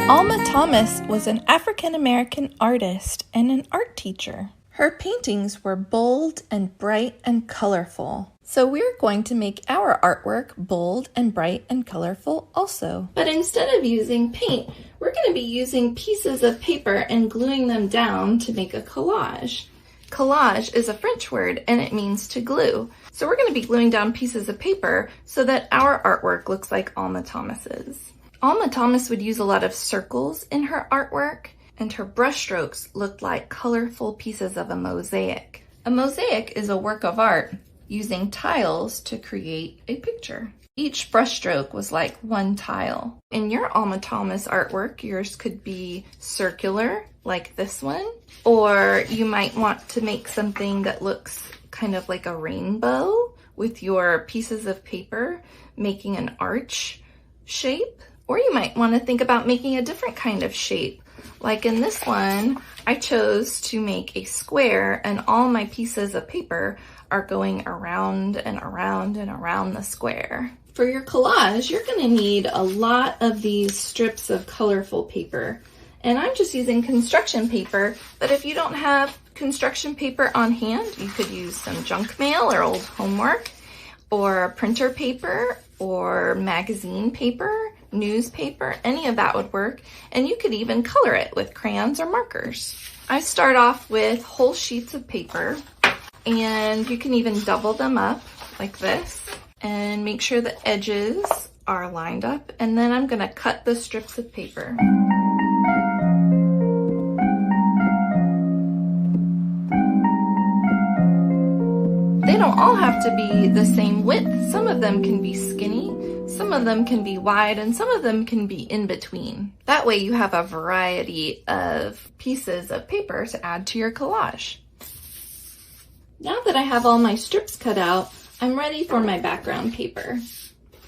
Alma Thomas was an African-American artist and an art teacher. Her paintings were bold and bright and colorful. So we're going to make our artwork bold and bright and colorful also. But instead of using paint, we're going to be using pieces of paper and gluing them down to make a collage. Collage is a French word and it means to glue. So we're going to be gluing down pieces of paper so that our artwork looks like Alma Thomas's. Alma Thomas would use a lot of circles in her artwork, and her brushstrokes looked like colorful pieces of a mosaic. A mosaic is a work of art using tiles to create a picture. Each brushstroke was like one tile. In your Alma Thomas artwork, yours could be circular, like this one, or you might want to make something that looks kind of like a rainbow with your pieces of paper making an arch shape. Or you might want to think about making a different kind of shape. Like in this one, I chose to make a square and all my pieces of paper are going around and around and around the square. For your collage, you're going to need a lot of these strips of colorful paper. And I'm just using construction paper, but if you don't have construction paper on hand, you could use some junk mail or old homework, or printer paper, or magazine paper, newspaper, any of that would work. And you could even color it with crayons or markers. I start off with whole sheets of paper, and you can even double them up like this and make sure the edges are lined up. And then I'm gonna cut the strips of paper. They don't all have to be the same width. Some of them can be skinny, some of them can be wide, and some of them can be in between. That way you have a variety of pieces of paper to add to your collage. Now that I have all my strips cut out, I'm ready for my background paper.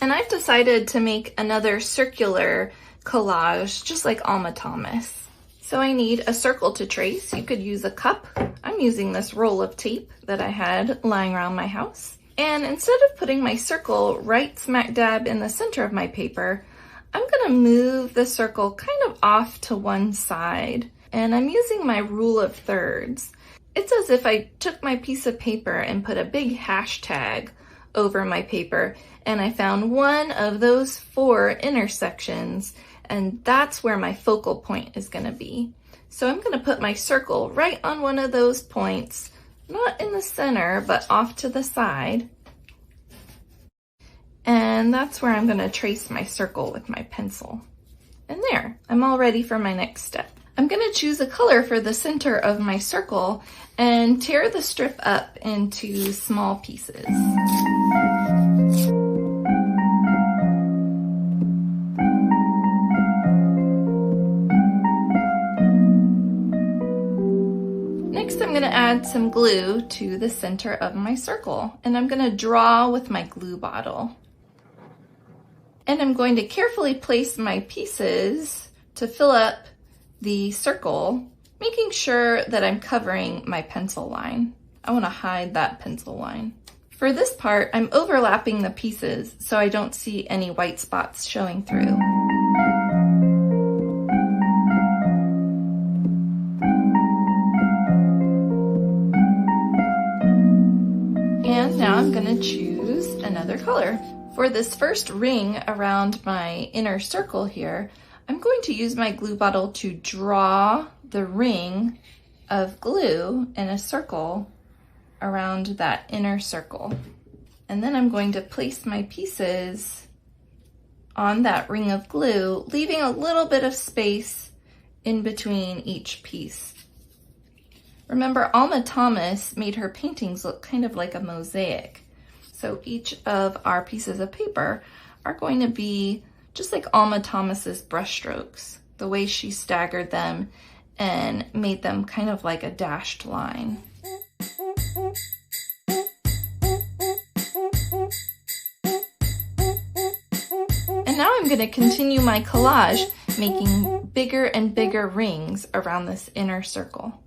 And I've decided to make another circular collage just like Alma Thomas. So I need a circle to trace. You could use a cup. I'm using this roll of tape that I had lying around my house. And instead of putting my circle right smack dab in the center of my paper, I'm gonna move the circle kind of off to one side. And I'm using my rule of thirds. It's as if I took my piece of paper and put a big hashtag over my paper, and I found one of those 4 intersections, and that's where my focal point is gonna be. So I'm gonna put my circle right on one of those points, not in the center, but off to the side. And that's where I'm gonna trace my circle with my pencil. And there, I'm all ready for my next step. I'm gonna choose a color for the center of my circle and tear the strip up into small pieces. Next, I'm gonna add some glue to the center of my circle, and I'm gonna draw with my glue bottle. And I'm going to carefully place my pieces to fill up the circle, making sure that I'm covering my pencil line. I wanna hide that pencil line. For this part, I'm overlapping the pieces so I don't see any white spots showing through. And now I'm gonna choose another color. For this first ring around my inner circle here, I'm going to use my glue bottle to draw the ring of glue in a circle around that inner circle. And then I'm going to place my pieces on that ring of glue, leaving a little bit of space in between each piece. Remember, Alma Thomas made her paintings look kind of like a mosaic. So each of our pieces of paper are going to be just like Alma Thomas's brushstrokes, the way she staggered them and made them kind of like a dashed line. And now I'm going to continue my collage, making bigger and bigger rings around this inner circle.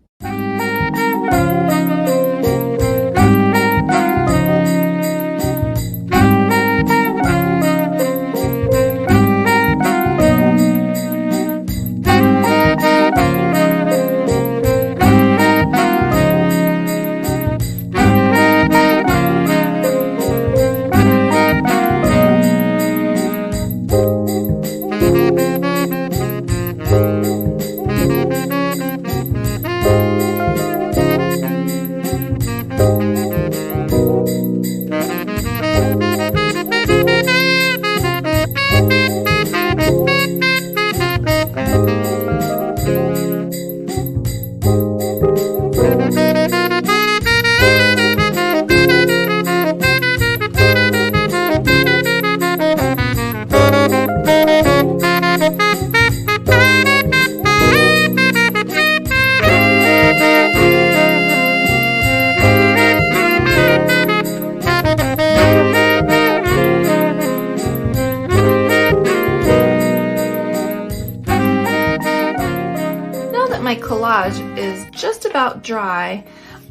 collage is just about dry,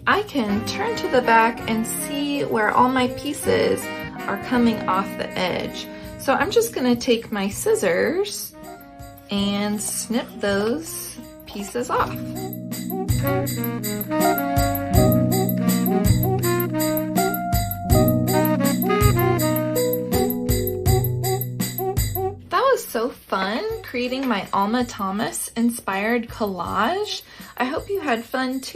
I can turn to the back and see where all my pieces are coming off the edge. So I'm just gonna take my scissors and snip those pieces off. That was so fun creating my Alma Thomas inspired collage. I hope you had fun too.